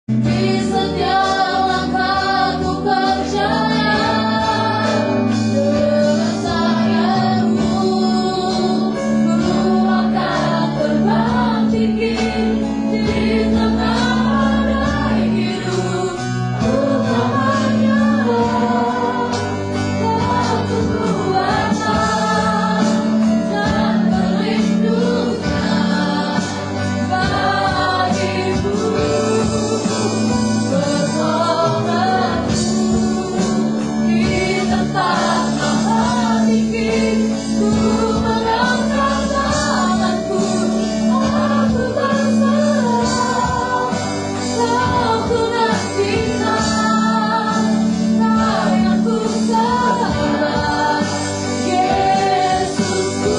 Di setiap langkahku percaya dengan sayangmu, ku akan terbang tinggi di tengah badai hidup. Ku tak menyerah, takut kuasa dan perlindungan bagiku. Di tempat maha tinggi, ku mengangkat tanganku, aku berserah, aku nantikan, tanganku serah, Yesusku.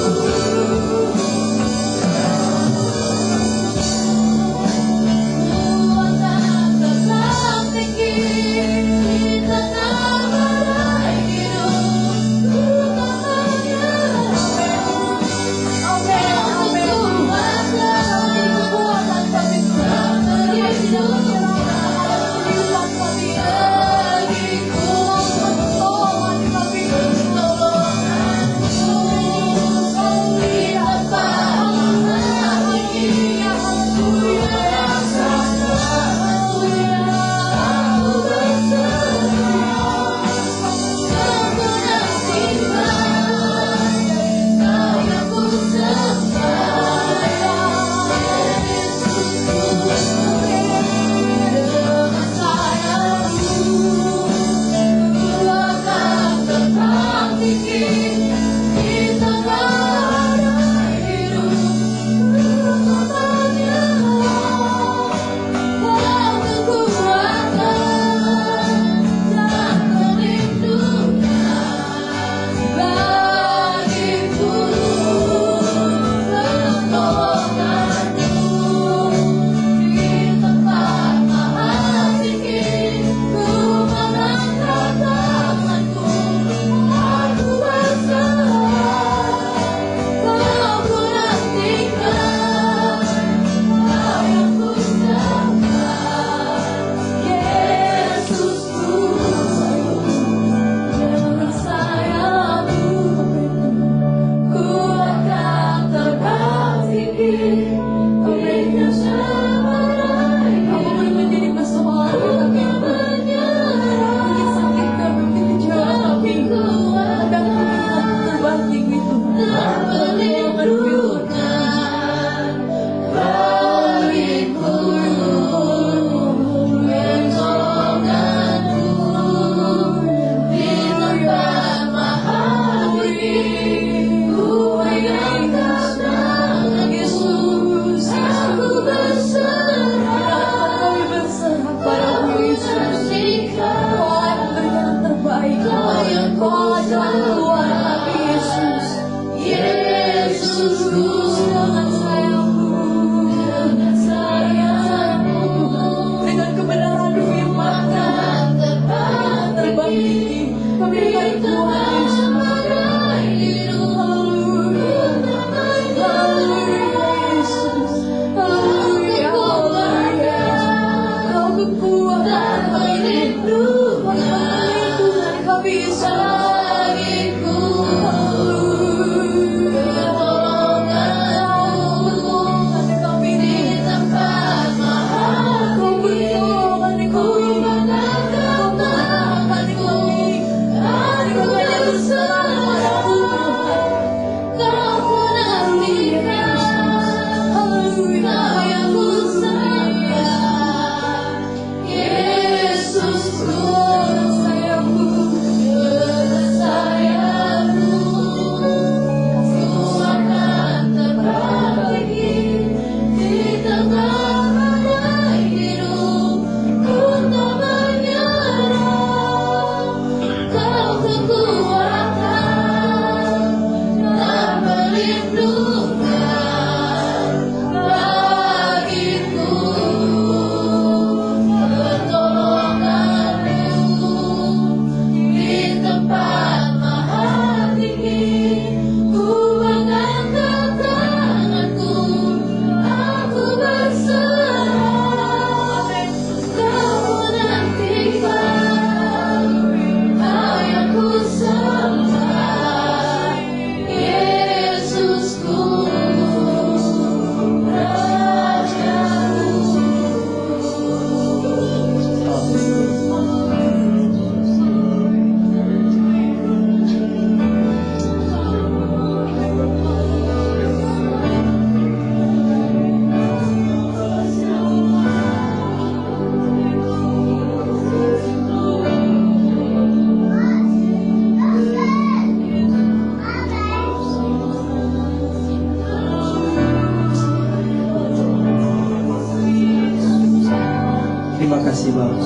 Terima kasih Bapa.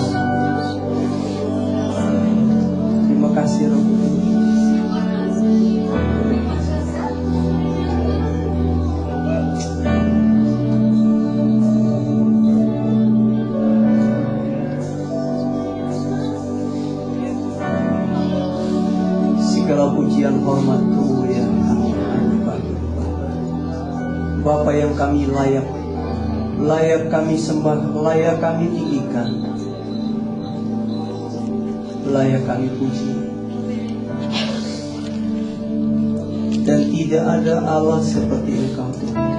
Terima kasih Roh Kudus. Segala pujian hormat kemuliaan kami bagi Bapa yang kami layak kami sembah, layak kami tinggikan, layak kami puji. Dan tidak ada Allah seperti Engkau Tuhan,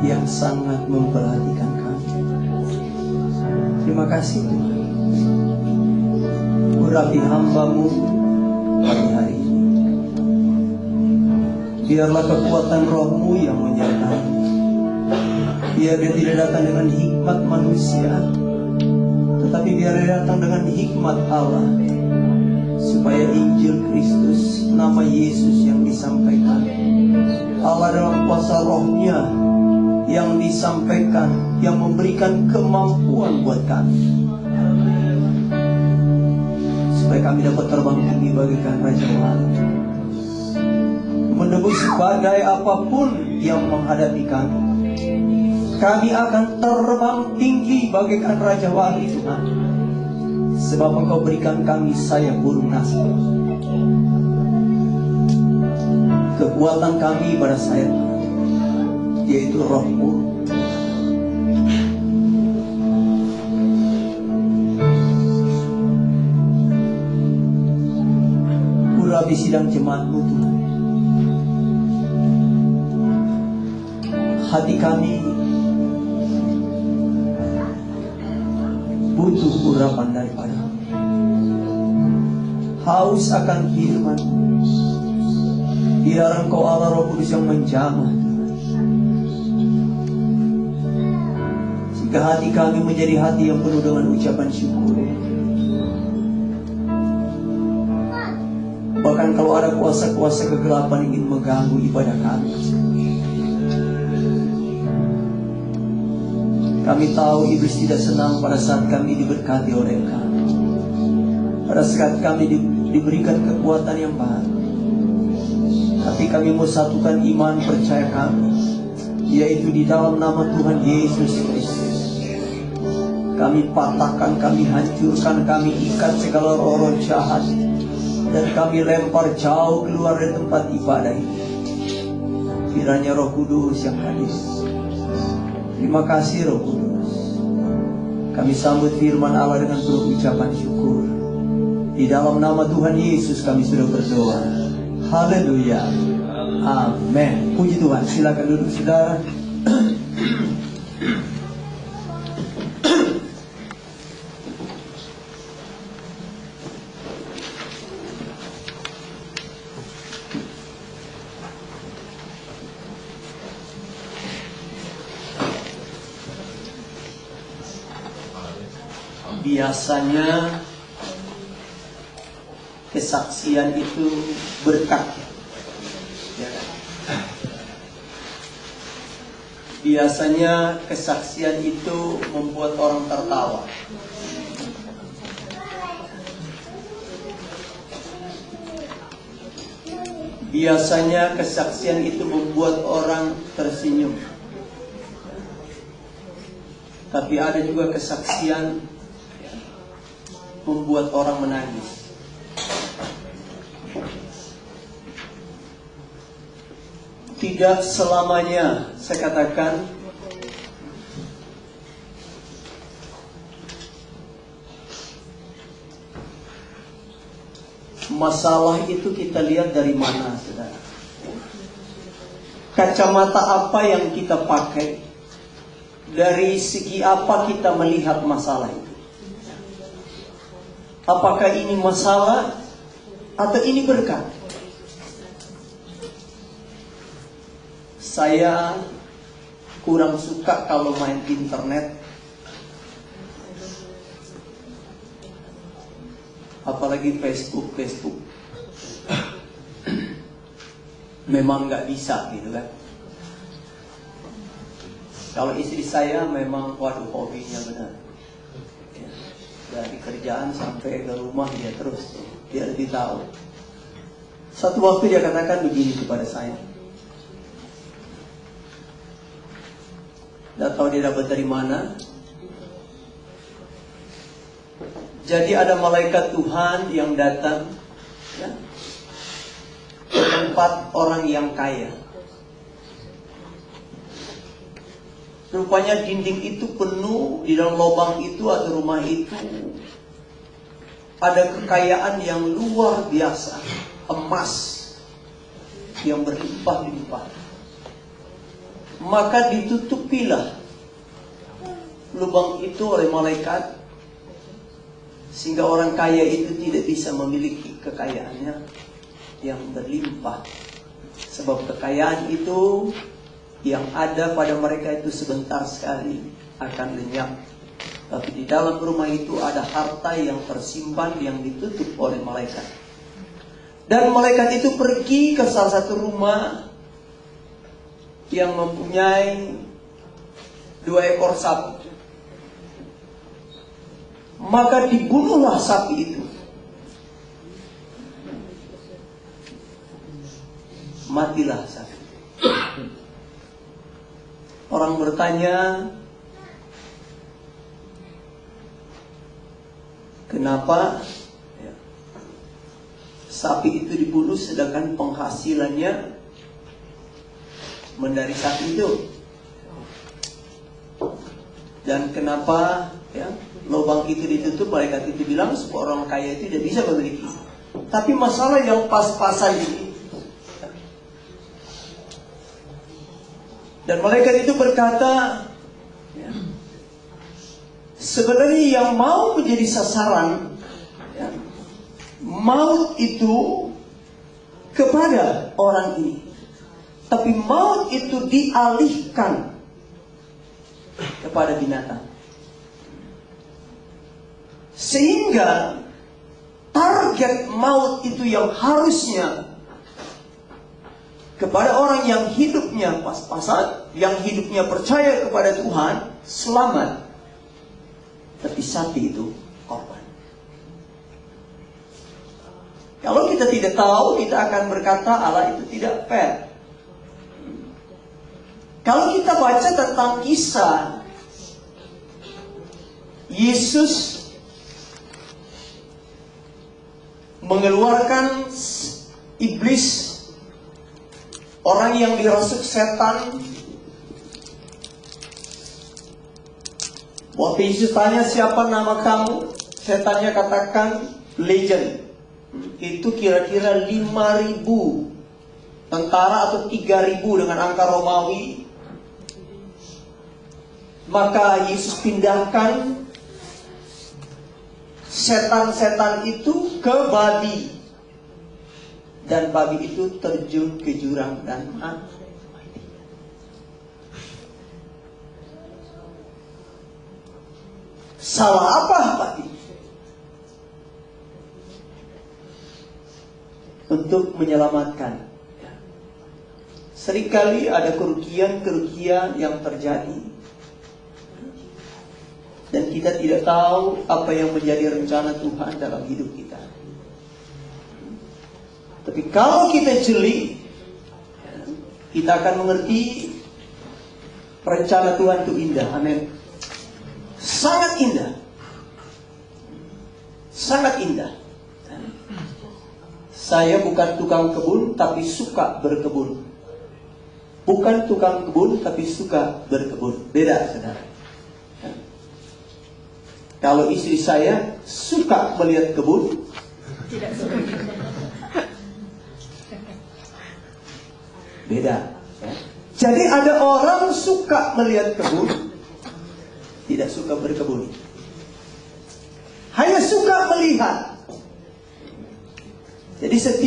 yang sangat memperhatikan kami. Terima kasih Tuhan. Urapi hamba-Mu pagi hari ini. Biarlah kekuatan Roh-Mu yang menyertai. Biar dia tidak datang dengan hikmat manusia, tetapi biar dia datang dengan hikmat Allah, supaya Injil Kristus, nama Yesus yang disampaikan, Allah dalam kuasa Roh-Nya yang disampaikan, yang memberikan kemampuan buat kami, supaya kami dapat terbang tinggi bagaikan Raja Wali, menembus badai apapun yang menghadapi kami. Kami akan terbang tinggi bagaikan Raja Wali Tuhan, sebab Engkau berikan kami sayap burung nasib. Kekuatan kami pada sayap, yaitu Roh-Mu. Urapi sidang jemaat-Mu Tuhan. Hati kami butuh urapan daripada, haus akan firman. Biar Engkau Allah Roh Kudus yang menjamah, sehingga hati kami menjadi hati yang penuh dengan ucapan syukur. Bahkan kalau ada kuasa-kuasa kegelapan ingin mengganggu ibadah kami, kami tahu iblis tidak senang pada saat kami diberkati oleh Engkau, pada saat kami diberikan kekuatan yang baru. Tapi kami mau satukan iman percaya kami, yaitu di dalam nama Tuhan Yesus Kristus. Kami patahkan, kami hancurkan, kami ikat segala roh-roh jahat, dan kami lempar jauh keluar dari tempat ibadah ini. Kiranya Roh Kudus yang hadir. Terima kasih Roh Kudus. Kami sambut firman Allah dengan penuh ucapan syukur. Di dalam nama Tuhan Yesus kami sudah berdoa. Haleluya. Amin. Puji Tuhan. Silakan duduk saudara. Biasanya kesaksian itu berkat. Biasanya kesaksian itu membuat orang tertawa. Biasanya kesaksian itu membuat orang tersenyum. Tapi ada juga kesaksian membuat orang menangis. Tidak selamanya, saya katakan, masalah itu kita lihat dari mana, saudara. Kacamata apa yang kita pakai, dari segi apa kita melihat masalah itu. Apakah ini masalah atau ini berkat? Saya kurang suka kalau main internet, apalagi Facebook. Memang nggak bisa gitu kan. Kalau istri saya memang waduh hobinya benar. Ya, dari kerjaan sampai ke rumah dia terus, dia lebih tahu. Satu waktu dia katakan begini kepada saya. Tidak tahu dia dapat dari mana. Jadi ada malaikat Tuhan yang datang, ya, ke tempat orang yang kaya. Rupanya dinding itu penuh, di dalam lubang itu atau rumah itu ada kekayaan yang luar biasa, emas yang berlimpah-limpah. Maka ditutupilah lubang itu oleh malaikat, sehingga orang kaya itu tidak bisa memiliki kekayaannya yang berlimpah. Sebab kekayaan itu yang ada pada mereka itu sebentar sekali akan lenyap. Tapi di dalam rumah itu ada harta yang tersimpan yang ditutup oleh malaikat. Dan malaikat itu pergi ke salah satu rumah yang mempunyai 2 ekor sapi. Maka dibunuhlah sapi itu. Matilah sapi. Orang bertanya, kenapa ya, sapi itu dibunuh sedangkan penghasilannya dari sapi itu? Dan kenapa ya, lubang itu ditutup? Malaikat itu bilang supaya orang kaya itu tidak bisa memiliki. Tapi masalah yang pas-pasan ini. Dan malaikat itu berkata, ya, sebenarnya yang mau menjadi sasaran, ya, maut itu kepada orang ini. Tapi maut itu dialihkan kepada binatang. Sehingga target maut itu yang harusnya kepada orang yang hidupnya pas-pasan, yang hidupnya percaya kepada Tuhan, selamat. Tapi sapi itu korban. Kalau kita tidak tahu, kita akan berkata Allah itu tidak fair. Kalau kita baca tentang kisah Yesus mengeluarkan iblis, orang yang dirasuk setan. Waktu Yesus tanya siapa nama kamu, setannya katakan Legion. Itu kira-kira 5.000 tentara atau 3.000 dengan angka Romawi. Maka Yesus pindahkan setan-setan itu ke babi. Dan babi itu terjun ke jurang dan mati. Salah apa babi? Untuk menyelamatkan. Seringkali ada kerugian-kerugian yang terjadi. Dan kita tidak tahu apa yang menjadi rencana Tuhan dalam hidup kita. Tapi kalau kita jeli, kita akan mengerti rencana Tuhan itu indah. Amin. Sangat indah. Sangat indah. Saya bukan tukang kebun, tapi suka berkebun. Bukan tukang kebun, tapi suka berkebun. Beda, saudara. Kalau istri saya suka melihat kebun, Tidak suka. beda. Ya. Jadi ada orang suka melihat kebun, tidak suka berkebun. Hanya suka melihat. Jadi setiap